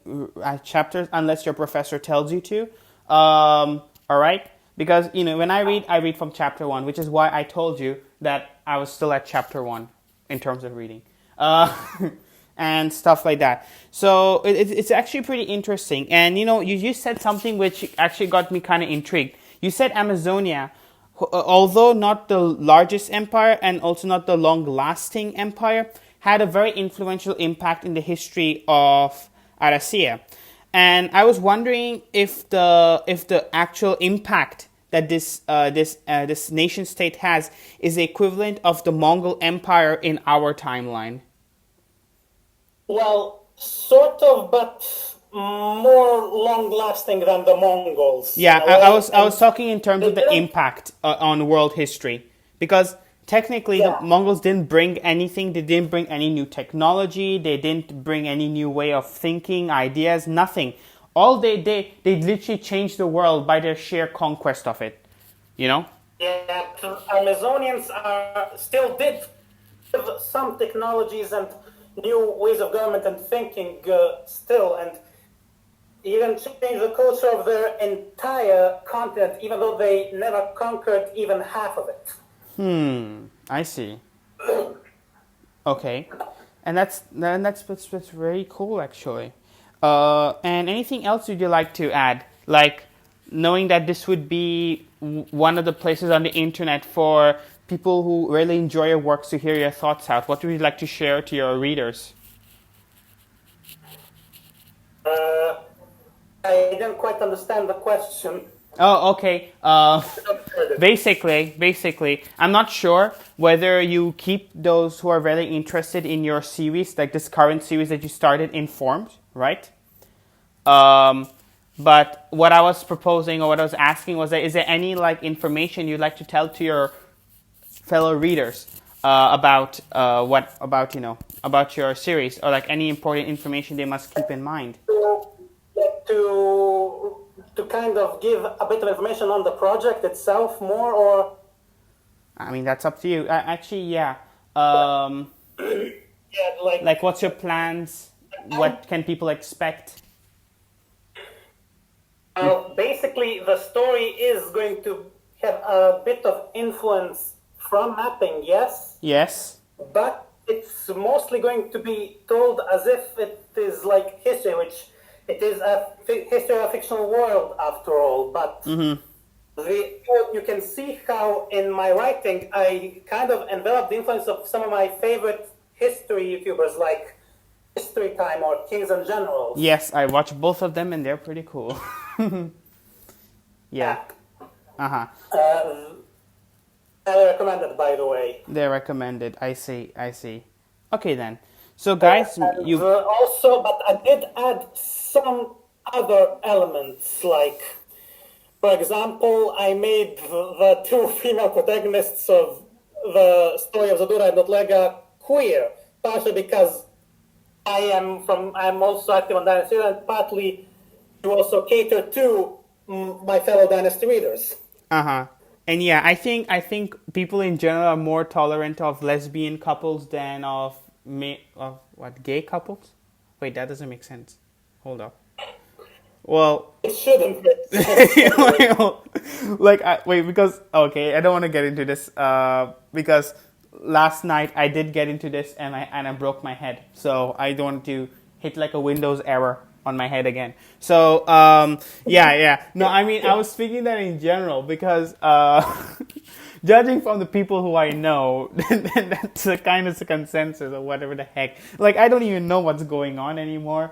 chapters unless your professor tells you to. All right? Because, when I read from chapter 1, which is why I told you that I was still at chapter 1 in terms of reading. And stuff like that. So it's actually pretty interesting. And, you said something which actually got me kind of intrigued. You said Amazonia, although not the largest empire and also not the long-lasting empire, had a very influential impact in the history of Arasia. And I was wondering if the actual impact that this nation state has is the equivalent of the Mongol Empire in our timeline. Well, sort of, but more long-lasting than the Mongols. Yeah, I was talking in terms of the impact on world history, because technically the Mongols didn't bring anything. They didn't bring any new technology. They didn't bring any new way of thinking, ideas, nothing. All they literally changed the world by their sheer conquest of it. Yeah, Amazonians still did have some technologies and new ways of government and thinking still, and even changed the culture of their entire continent, even though they never conquered even half of it. I see. Okay, and that's very cool actually. And anything else would you like to add? Like knowing that this would be one of the places on the internet for people who really enjoy your works to hear your thoughts out. What would you like to share to your readers? I didn't quite understand the question. Oh, okay. Basically, I'm not sure whether you keep those who are really interested in your series, like this current series that you started, informed, right? But what I was proposing or what I was asking was that is there any information you'd like to tell to your fellow readers about your series, or any important information they must keep in mind? To kind of give a bit of information on the project itself more, or? I mean, that's up to you. Actually, yeah. What's your plans? What can people expect? Basically, the story is going to have a bit of influence from mapping, yes? Yes. But it's mostly going to be told as if it is like history, which it is a history of a fictional world after all. But you can see how in my writing I kind of enveloped the influence of some of my favorite history YouTubers like History Time or Kings and Generals. Yes, I watch both of them and they're pretty cool. Yeah. They're recommended, by the way. They're recommended. I see. Okay then. So guys, also, but I did add some other elements, like, for example, I made the two female protagonists of the story of Zadura and Odlega queer, partially because I'm also active on Dynasty, and partly to also cater to my fellow Dynasty readers. And yeah, I think people in general are more tolerant of lesbian couples than of what, gay couples. Wait, that doesn't make sense. Hold up. Well, It shouldn't make sense anyway. wait, because okay, I don't want to get into this because last night I did get into this and I broke my head, so I don't want to hit like a Windows error on my head again. So yeah, no, I mean I was speaking that in general because judging from the people who I know, that's a kind of a consensus or whatever the heck. Like I don't even know what's going on anymore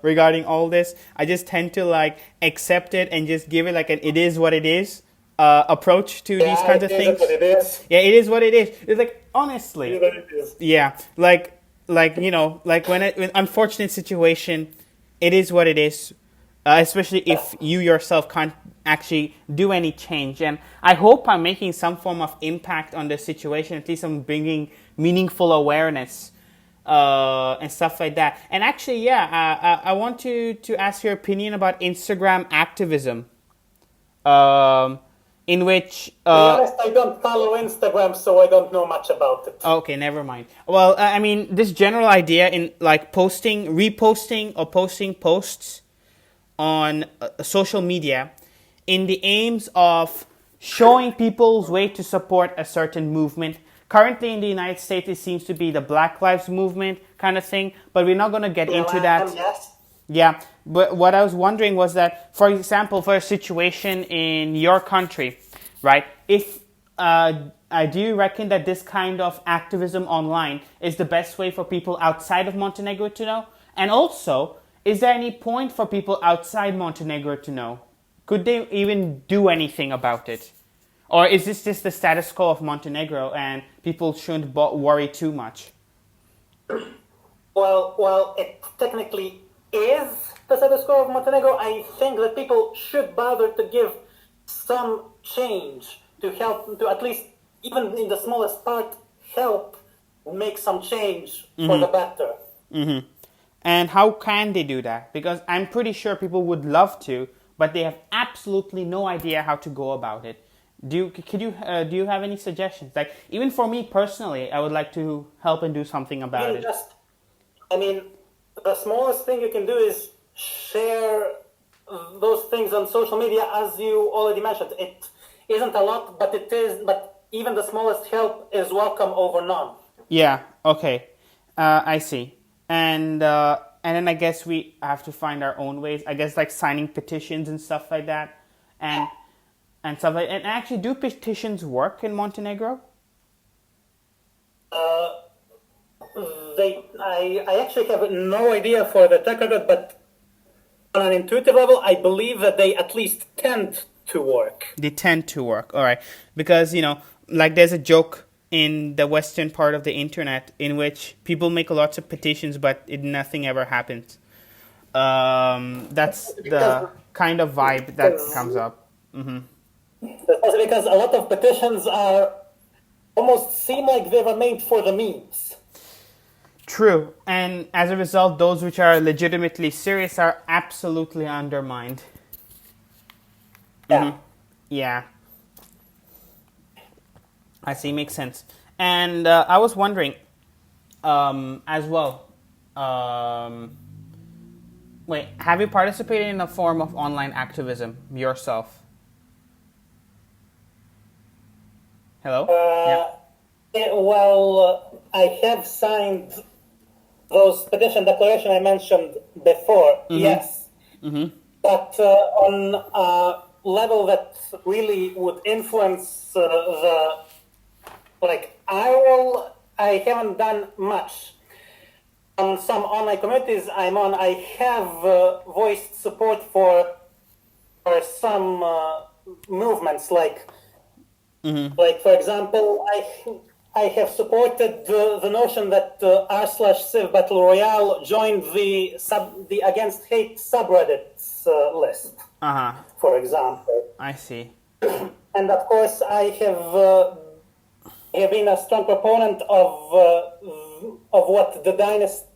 regarding all this. I just tend to like accept it and just give it like an "it is what it is" approach to these Yeah, kinds it of is things. what it is. Yeah, it is what it is. It's like It honestly, is what it is. yeah, like you know, like when unfortunate situation, it is what it is. Especially if you yourself can't actually do any change. And I hope I'm making some form of impact on the situation. At least I'm bringing meaningful awareness and stuff like that. And actually, yeah, I want to ask your opinion about Instagram activism, um, in which To be honest, I don't follow Instagram, so I don't know much about it. okay, never mind. Well, I mean, this general idea in like posting, reposting, or posting posts on social media in the aims of showing people's way to support a certain movement. Currently in the United States, it seems to be the Black Lives Movement kind of thing, but we're not going to get into that. Yes. Yeah, but what I was wondering was that, for example, for a situation in your country, right? If do you reckon that this kind of activism online is the best way for people outside of Montenegro to know? And also, is there any point for people outside Montenegro to know? Could they even do anything about it? Or is this just the status quo of Montenegro and people shouldn't worry too much? Well, it technically is the status quo of Montenegro. I think that people should bother to give some change to help, to at least, even in the smallest part, help make some change for the better. Mm-hmm. And how can they do that? Because I'm pretty sure people would love to, but they have absolutely no idea how to go about it. Do you have any suggestions? Like even for me personally, I would like to help and do something about it. I mean, the smallest thing you can do is share those things on social media, as you already mentioned. It isn't a lot, but it is. But even the smallest help is welcome over none. Yeah. Okay. I see. And then I guess we have to find our own ways. I guess like signing petitions and stuff like that, and stuff like. And actually, do petitions work in Montenegro? I actually have no idea for the tech record, but on an intuitive level, I believe that they at least tend to work. They tend to work. All right, because you know, like there's a joke in the western part of the internet in which people make lots of petitions, but nothing ever happens. That's the kind of vibe that comes up. Mm-hmm. That's because a lot of petitions are almost seem like they were made for the memes. True, and as a result, those which are legitimately serious are absolutely undermined. Yeah. Mm-hmm. Yeah. I see, makes sense. And I was wondering, as well, wait, have you participated in a form of online activism yourself? Hello? Well, I have signed those petition declaration I mentioned before, yes. Mm-hmm. But on a level that really would influence I haven't done much. On some online communities I'm on, I have voiced support for some movements, like for example, I have supported the notion that r/civ battle royale joined the against hate subreddits list, for example. I see. And of course, I have been a strong proponent of what the Dynasty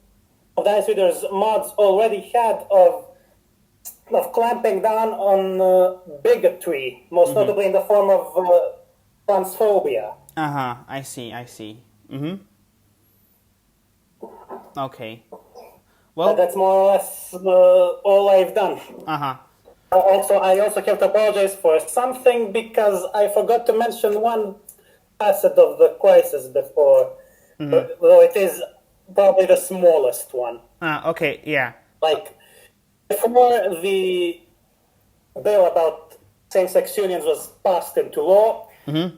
Readers mods already had of of clamping down on bigotry, most notably in the form of transphobia. I see. Okay. Well, That's more or less all I've done. I also have to apologize for something because I forgot to mention one facet of the crisis before, though it is probably the smallest one. Okay, yeah. Like, before the bill about same-sex unions was passed into law, the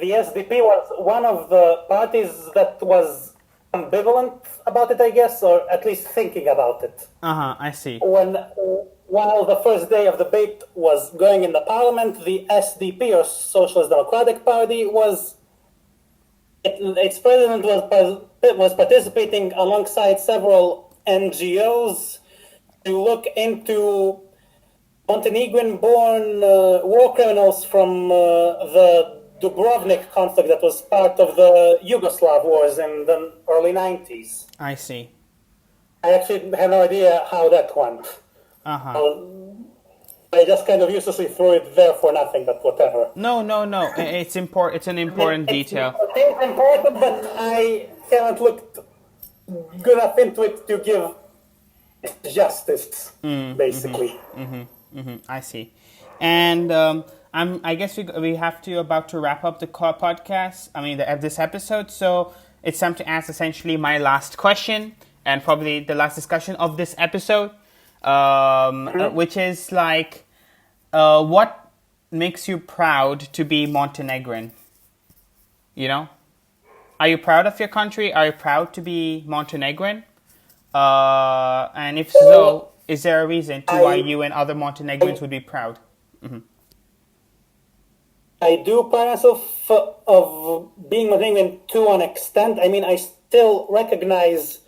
SDP was one of the parties that was ambivalent about it, I guess, or at least thinking about it. I see. While the first day of debate was going in the parliament, the SDP, or Socialist Democratic Party, its president was participating alongside several NGOs to look into Montenegrin-born war criminals from the Dubrovnik conflict that was part of the Yugoslav wars in the early 90s. I see. I actually have no idea how that went. I just kind of uselessly threw it there for nothing, but whatever. No. It's important. It's an important detail. It's important, but I haven't looked good enough into it to give justice, basically. I see. And I guess we have to about to wrap up the podcast. I mean, this episode. So it's time to ask essentially my last question and probably the last discussion of this episode, which is like, what makes you proud to be Montenegrin? You know, are you proud of your country? Are you proud to be Montenegrin? And if so, is there a reason to why you and other Montenegrins would be proud? I do pride myself of being Montenegrin to an extent. I mean, I still recognize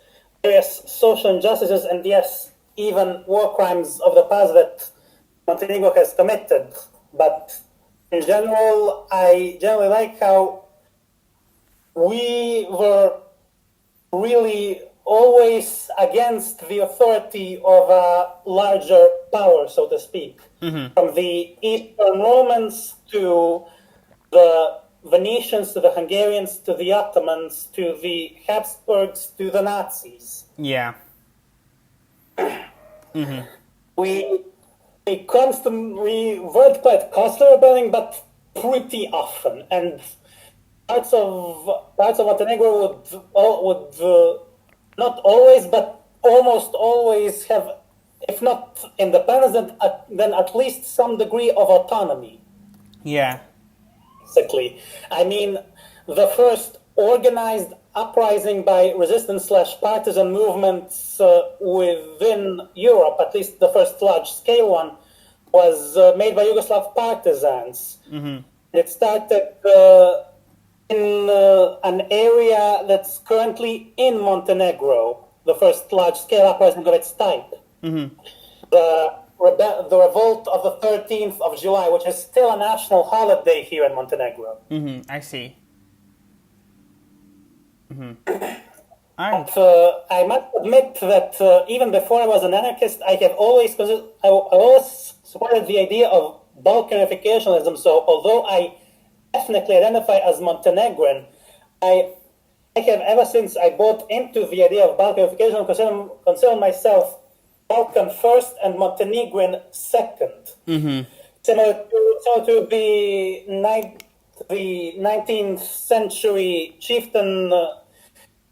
various social injustices and, yes, even war crimes of the past that Montenegro has committed. But in general, I generally like how we were really always against the authority of a larger power, so to speak. From the Eastern Romans to the Venetians, to the Hungarians, to the Ottomans, to the Habsburgs, to the Nazis. Yeah. We weren't quite constantly rebelling, but pretty often. And parts of Montenegro would not always, but almost always have, if not independence, then at least some degree of autonomy. Yeah. Basically, I mean, the first organized uprising by resistance/partisan movements within Europe, at least the first large-scale one, was made by Yugoslav partisans. It started in an area that's currently in Montenegro, the first large-scale uprising of its type. The revolt of the 13th of July, which is still a national holiday here in Montenegro. I see. But I must admit that even before I was an anarchist, I always supported the idea of Balkanificationism. So although I ethnically identify as Montenegrin, I have ever since I bought into the idea of Balkanification consider myself Balkan first and Montenegrin second. Similar to the 19th century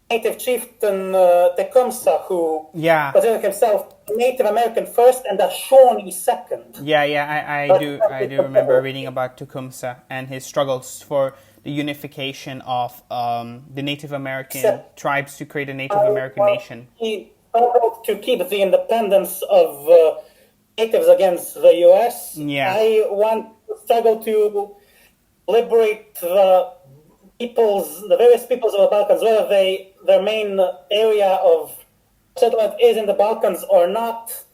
native chieftain Tecumseh, who considered himself Native American first and a Shawnee second. I do remember reading about Tecumseh and his struggles for the unification of the Native American tribes to create a Native American nation. He struggled to keep the independence of natives against the U.S. I struggle to liberate the various peoples of the Balkans, whether their main area of settlement is in the Balkans or not,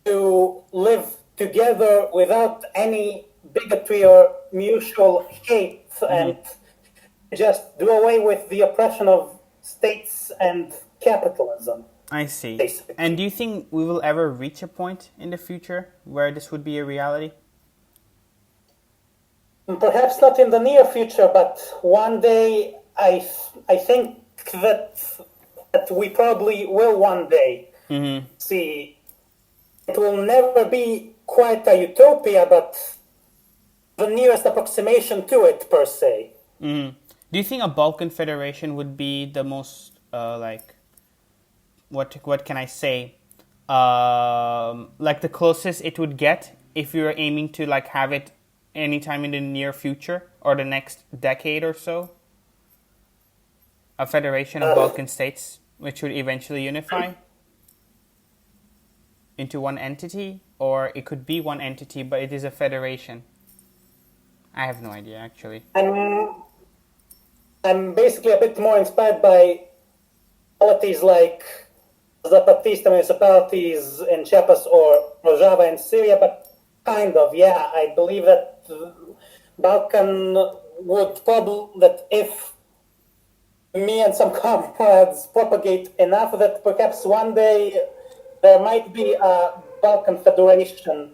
to live together without any bigotry or mutual hate, and just do away with the oppression of states and capitalism. I see. basically. And do you think we will ever reach a point in the future where this would be a reality? Perhaps not in the near future, but one day I think that we probably will one day see. It will never be quite a utopia, but the nearest approximation to it, per se. Do you think a Balkan Federation would be the most like what can I say? Like the closest it would get if you were aiming to like have it anytime in the near future or the next decade or so? A federation of Balkan states which would eventually unify into one entity, or it could be one entity but it is a federation. I have no idea actually. I'm basically a bit more inspired by qualities like Zapatista municipalities in Chiapas or Rojava in Syria, but kind of, yeah. I believe that Balkan would probably, that if me and some comrades propagate enough, that perhaps one day there might be a Balkan Federation.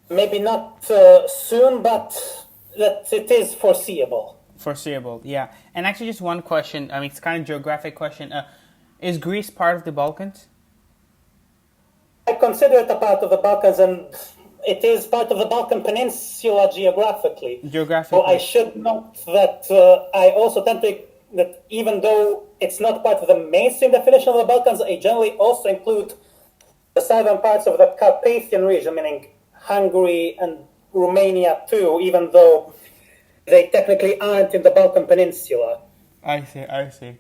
Maybe not soon, but that it is foreseeable. Foreseeable, yeah. And actually, just one question. I mean, it's kind of geographic question. Is Greece part of the Balkans? I consider it a part of the Balkans, and it is part of the Balkan Peninsula geographically. So I should note that I also tend to, that even though it's not part of the mainstream definition of the Balkans, I generally also include the southern parts of the Carpathian region, meaning Hungary and Romania too, even though they technically aren't in the Balkan Peninsula. I see.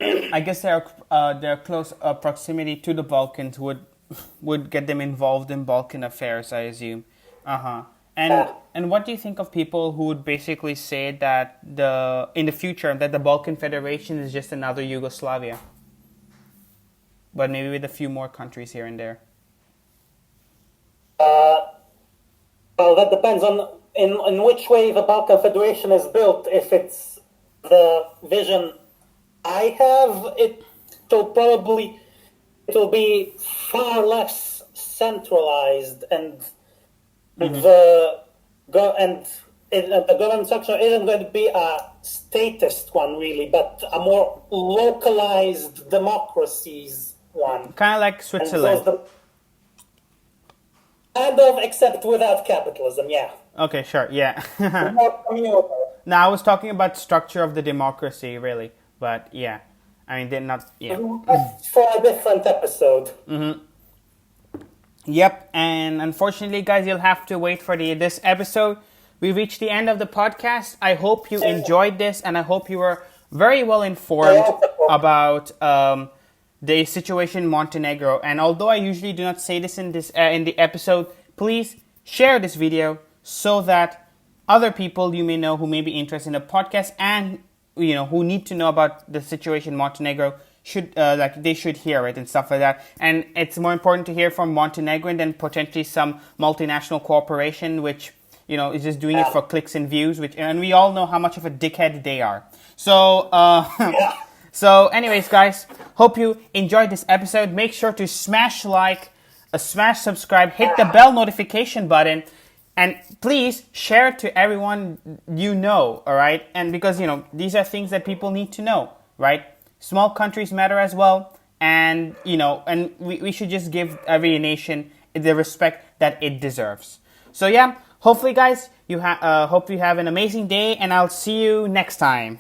I guess their close proximity to the Balkans would get them involved in Balkan affairs, I assume. And what do you think of people who would basically say that in the future that the Balkan Federation is just another Yugoslavia, but maybe with a few more countries here and there? Well, that depends on in which way the Balkan Federation is built. If it's the vision I have, it will be far less centralized, and the government structure isn't going to be a statist one really, but a more localized democracies one. Kind of like Switzerland. Kind of, except without capitalism, yeah. Okay, sure, yeah. More communal. No, I was talking about structure of the democracy, really. But yeah, I mean, they're not. Yeah. That's for a different episode. Yep, and unfortunately, guys, you'll have to wait for this episode. We reached the end of the podcast. I hope you enjoyed this, and I hope you were very well informed about the situation in Montenegro. And although I usually do not say this in the episode, please share this video so that other people you may know who may be interested in the podcast and who need to know about the situation in Montenegro they should hear it and stuff like that. And it's more important to hear from Montenegrin than potentially some multinational corporation which is just doing it for clicks and views. And we all know how much of a dickhead they are. So so anyways, guys, hope you enjoyed this episode. Make sure to smash like, smash subscribe, hit the bell notification button. And please share it to everyone you know, all right? And because, these are things that people need to know, right? Small countries matter as well. And, and we should just give every nation the respect that it deserves. So, yeah, hopefully, guys, hope you have an amazing day. And I'll see you next time.